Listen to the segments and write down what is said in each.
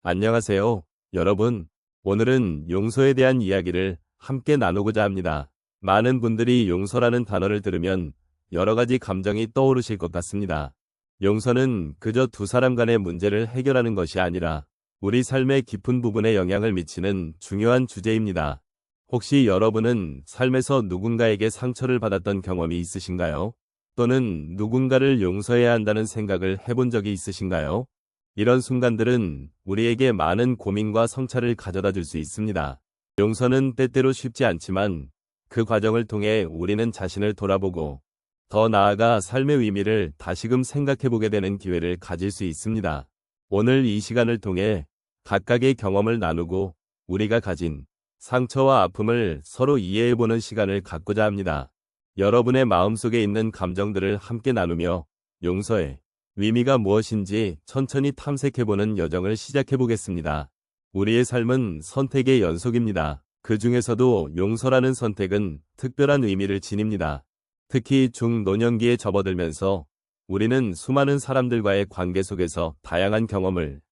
안녕하세요, 여러분. 오늘은 용서에 대한 이야기를 함께 나누고자 합니다. 많은 분들이 용서라는 단어를 들으면 여러 가지 감정이 떠오르실 것 같습니다. 용서는 그저 두 사람 간의 문제를 해결하는 것이 아니라 우리 삶의 깊은 부분에 영향을 미치는 중요한 주제입니다. 혹시 여러분은 삶에서 누군가에게 상처를 받았던 경험이 있으신가요? 또는 누군가를 용서해야 한다는 생각을 해본 적이 있으신가요? 이런 순간들은 우리에게 많은 고민과 성찰을 가져다 줄 수 있습니다. 용서는 때때로 쉽지 않지만 그 과정을 통해 우리는 자신을 돌아보고 더 나아가 삶의 의미를 다시금 생각해보게 되는 기회를 가질 수 있습니다. 오늘 이 시간을 통해 각각의 경험을 나누고 우리가 가진 상처와 아픔을 서로 이해해보는 시간을 갖고자 합니다. 여러분의 마음속에 있는 감정들을 함께 나누며 용서의 의미가 무엇인지 천천히 탐색해보는 여정을 시작해보겠습니다. 우리의 삶은 선택의 연속입니다. 그 중에서도 용서라는 선택은 특별한 의미를 지닙니다. 특히 중노년기에 접어들면서 우리는 수많은 사람들과의 관계 속에서 다양한 경험을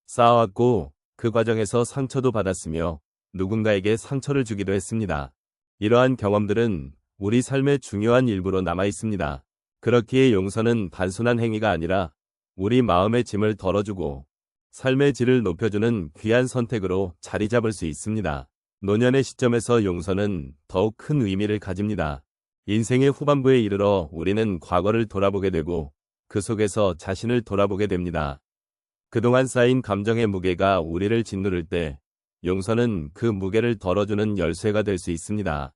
쌓아왔고 그 과정에서 상처도 받았으며 누군가에게 상처를 주기도 했습니다. 이러한 경험들은 우리 삶의 중요한 일부로 남아 있습니다. 그렇기에 용서는 단순한 행위가 아니라 우리 마음의 짐을 덜어주고 삶의 질을 높여주는 귀한 선택으로 자리 잡을 수 있습니다. 노년의 시점에서 용서는 더욱 큰 의미를 가집니다. 인생의 후반부에 이르러 우리는 과거를 돌아보게 되고 그 속에서 자신을 돌아보게 됩니다. 그동안 쌓인 감정의 무게가 우리를 짓누를 때 용서는 그 무게를 덜어주는 열쇠가 될 수 있습니다.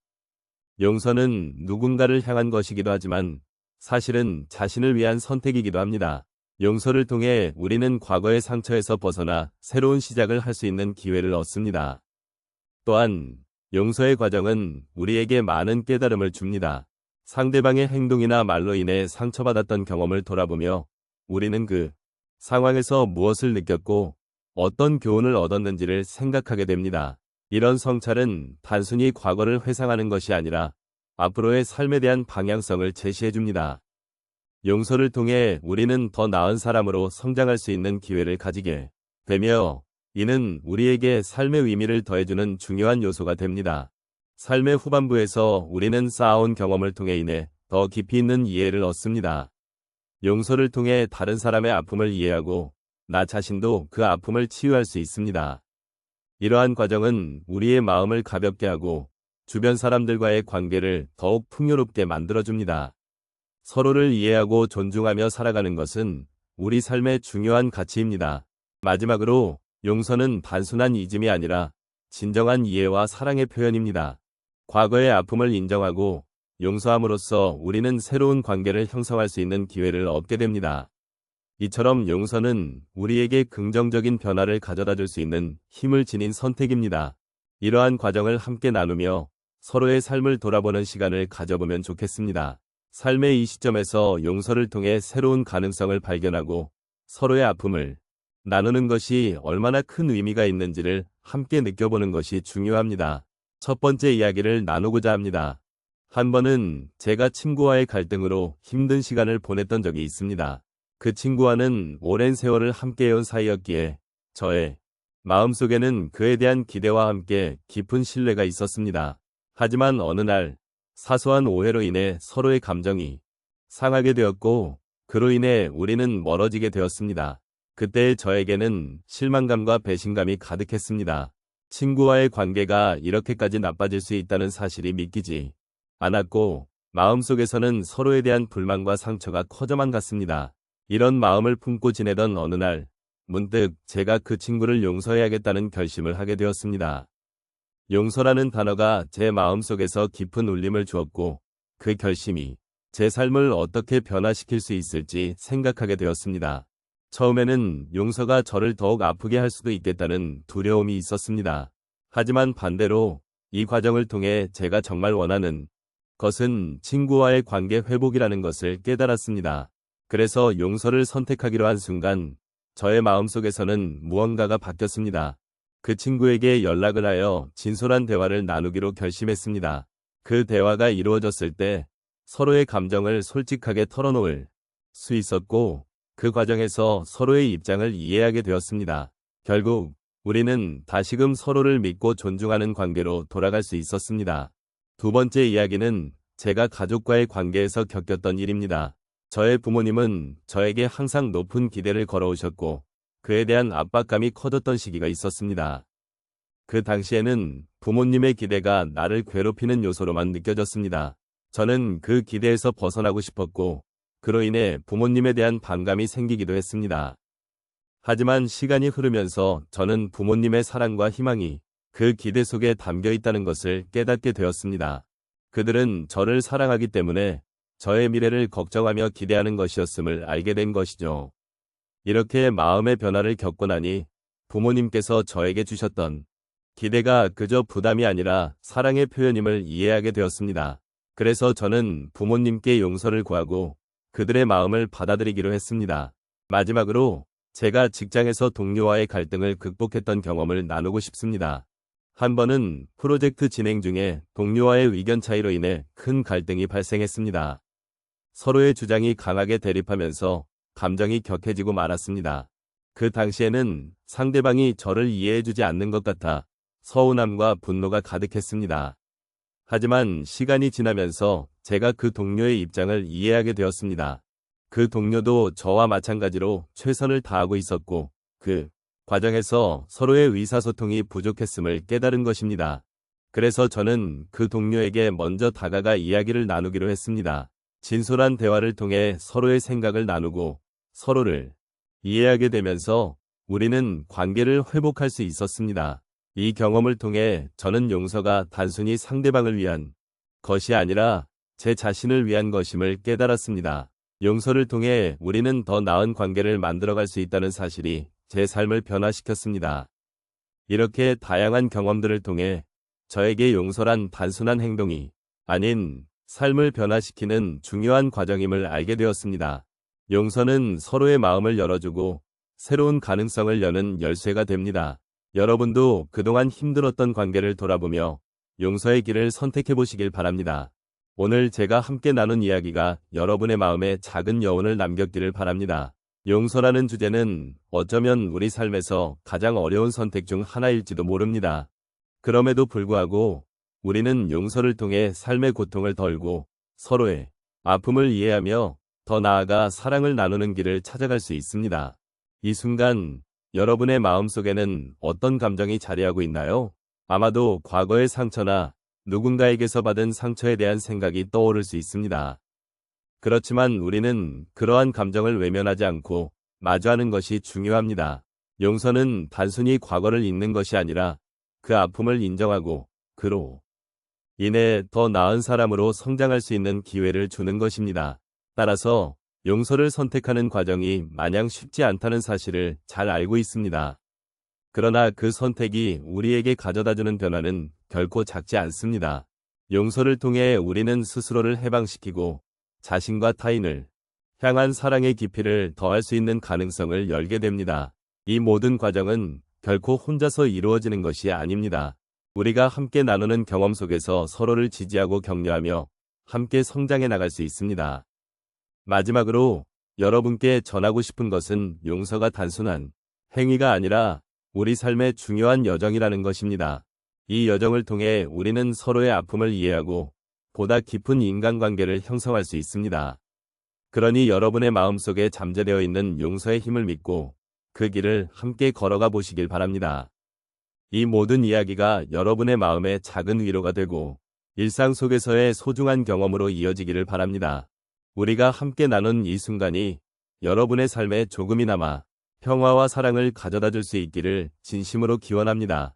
용서는 누군가를 향한 것이기도 하지만 사실은 자신을 위한 선택이기도 합니다. 용서를 통해 우리는 과거의 상처에서 벗어나 새로운 시작을 할 수 있는 기회를 얻습니다. 또한 용서의 과정은 우리에게 많은 깨달음을 줍니다. 상대방의 행동이나 말로 인해 상처받았던 경험을 돌아보며 우리는 그 상황에서 무엇을 느꼈고 어떤 교훈을 얻었는지를 생각하게 됩니다. 이런 성찰은 단순히 과거를 회상하는 것이 아니라 앞으로의 삶에 대한 방향성을 제시해줍니다. 용서를 통해 우리는 더 나은 사람으로 성장할 수 있는 기회를 가지게 되며 이는 우리에게 삶의 의미를 더해주는 중요한 요소가 됩니다. 삶의 후반부에서 우리는 쌓아온 경험을 통해 인해 더 깊이 있는 이해를 얻습니다. 용서를 통해 다른 사람의 아픔을 이해하고 나 자신도 그 아픔을 치유할 수 있습니다. 이러한 과정은 우리의 마음을 가볍게 하고 주변 사람들과의 관계를 더욱 풍요롭게 만들어줍니다. 서로를 이해하고 존중하며 살아가는 것은 우리 삶의 중요한 가치입니다. 마지막으로 용서는 단순한 잊음이 아니라 진정한 이해와 사랑의 표현입니다. 과거의 아픔을 인정하고 용서함으로써 우리는 새로운 관계를 형성할 수 있는 기회를 얻게 됩니다. 이처럼 용서는 우리에게 긍정적인 변화를 가져다 줄 수 있는 힘을 지닌 선택입니다. 이러한 과정을 함께 나누며 서로의 삶을 돌아보는 시간을 가져보면 좋겠습니다. 삶의 이 시점에서 용서를 통해 새로운 가능성을 발견하고 서로의 아픔을 나누는 것이 얼마나 큰 의미가 있는지를 함께 느껴보는 것이 중요합니다. 첫 번째 이야기를 나누고자 합니다. 한 번은 제가 친구와의 갈등으로 힘든 시간을 보냈던 적이 있습니다. 그 친구와는 오랜 세월을 함께해온 사이였기에 저의 마음속에는 그에 대한 기대와 함께 깊은 신뢰가 있었습니다. 하지만 어느 날 사소한 오해로 인해 서로의 감정이 상하게 되었고 그로 인해 우리는 멀어지게 되었습니다. 그때 저에게는 실망감과 배신감이 가득했습니다. 친구와의 관계가 이렇게까지 나빠질 수 있다는 사실이 믿기지 않았고 마음속에서는 서로에 대한 불만과 상처가 커져만 갔습니다. 이런 마음을 품고 지내던 어느 날 문득 제가 그 친구를 용서해야겠다는 결심을 하게 되었습니다. 용서라는 단어가 제 마음속에서 깊은 울림을 주었고 그 결심이 제 삶을 어떻게 변화시킬 수 있을지 생각하게 되었습니다. 처음에는 용서가 저를 더욱 아프게 할 수도 있겠다는 두려움이 있었습니다. 하지만 반대로 이 과정을 통해 제가 정말 원하는 것은 친구와의 관계 회복이라는 것을 깨달았습니다. 그래서 용서를 선택하기로 한 순간 저의 마음속에서는 무언가가 바뀌었습니다. 그 친구에게 연락을 하여 진솔한 대화를 나누기로 결심했습니다. 그 대화가 이루어졌을 때 서로의 감정을 솔직하게 털어놓을 수 있었고 그 과정에서 서로의 입장을 이해하게 되었습니다. 결국 우리는 다시금 서로를 믿고 존중하는 관계로 돌아갈 수 있었습니다. 두 번째 이야기는 제가 가족과의 관계에서 겪었던 일입니다. 저의 부모님은 저에게 항상 높은 기대를 걸어오셨고 그에 대한 압박감이 커졌던 시기가 있었습니다. 그 당시에는 부모님의 기대가 나를 괴롭히는 요소로만 느껴졌습니다. 저는 그 기대에서 벗어나고 싶었고 그로 인해 부모님에 대한 반감이 생기기도 했습니다. 하지만 시간이 흐르면서 저는 부모님의 사랑과 희망이 그 기대 속에 담겨 있다는 것을 깨닫게 되었습니다. 그들은 저를 사랑하기 때문에 저의 미래를 걱정하며 기대하는 것이었음을 알게 된 것이죠. 이렇게 마음의 변화를 겪고 나니 부모님께서 저에게 주셨던 기대가 그저 부담이 아니라 사랑의 표현임을 이해하게 되었습니다. 그래서 저는 부모님께 용서를 구하고 그들의 마음을 받아들이기로 했습니다. 마지막으로 제가 직장에서 동료와의 갈등을 극복했던 경험을 나누고 싶습니다. 한 번은 프로젝트 진행 중에 동료와의 의견 차이로 인해 큰 갈등이 발생했습니다. 서로의 주장이 강하게 대립하면서 감정이 격해지고 말았습니다. 그 당시에는 상대방이 저를 이해해주지 않는 것 같아 서운함과 분노가 가득했습니다. 하지만 시간이 지나면서 제가 그 동료의 입장을 이해하게 되었습니다. 그 동료도 저와 마찬가지로 최선을 다하고 있었고 그 과정에서 서로의 의사소통이 부족했음을 깨달은 것입니다. 그래서 저는 그 동료에게 먼저 다가가 이야기를 나누기로 했습니다. 진솔한 대화를 통해 서로의 생각을 나누고 서로를 이해하게 되면서 우리는 관계를 회복할 수 있었습니다. 이 경험을 통해 저는 용서가 단순히 상대방을 위한 것이 아니라 제 자신을 위한 것임을 깨달았습니다. 용서를 통해 우리는 더 나은 관계를 만들어갈 수 있다는 사실이 제 삶을 변화시켰습니다. 이렇게 다양한 경험들을 통해 저에게 용서란 단순한 행동이 아닌 삶을 변화시키는 중요한 과정임을 알게 되었습니다. 용서는 서로의 마음을 열어주고 새로운 가능성을 여는 열쇠가 됩니다. 여러분도 그동안 힘들었던 관계를 돌아보며 용서의 길을 선택해 보시길 바랍니다. 오늘 제가 함께 나눈 이야기가 여러분의 마음에 작은 여운을 남겼기를 바랍니다. 용서라는 주제는 어쩌면 우리 삶에서 가장 어려운 선택 중 하나일지도 모릅니다. 그럼에도 불구하고 우리는 용서를 통해 삶의 고통을 덜고 서로의 아픔을 이해하며 더 나아가 사랑을 나누는 길을 찾아갈 수 있습니다. 이 순간 여러분의 마음속에는 어떤 감정이 자리하고 있나요? 아마도 과거의 상처나 누군가에게서 받은 상처에 대한 생각이 떠오를 수 있습니다. 그렇지만 우리는 그러한 감정을 외면하지 않고 마주하는 것이 중요합니다. 용서는 단순히 과거를 잊는 것이 아니라 그 아픔을 인정하고 그로 인해 더 나은 사람으로 성장할 수 있는 기회를 주는 것입니다. 따라서 용서를 선택하는 과정이 마냥 쉽지 않다는 사실을 잘 알고 있습니다. 그러나 그 선택이 우리에게 가져다주는 변화는 결코 작지 않습니다. 용서를 통해 우리는 스스로를 해방시키고 자신과 타인을 향한 사랑의 깊이를 더할 수 있는 가능성을 열게 됩니다. 이 모든 과정은 결코 혼자서 이루어지는 것이 아닙니다. 우리가 함께 나누는 경험 속에서 서로를 지지하고 격려하며 함께 성장해 나갈 수 있습니다. 마지막으로 여러분께 전하고 싶은 것은 용서가 단순한 행위가 아니라 우리 삶의 중요한 여정이라는 것입니다. 이 여정을 통해 우리는 서로의 아픔을 이해하고 보다 깊은 인간관계를 형성할 수 있습니다. 그러니 여러분의 마음속에 잠재되어 있는 용서의 힘을 믿고 그 길을 함께 걸어가 보시길 바랍니다. 이 모든 이야기가 여러분의 마음에 작은 위로가 되고 일상 속에서의 소중한 경험으로 이어지기를 바랍니다. 우리가 함께 나눈 이 순간이 여러분의 삶에 조금이나마 평화와 사랑을 가져다 줄 수 있기를 진심으로 기원합니다.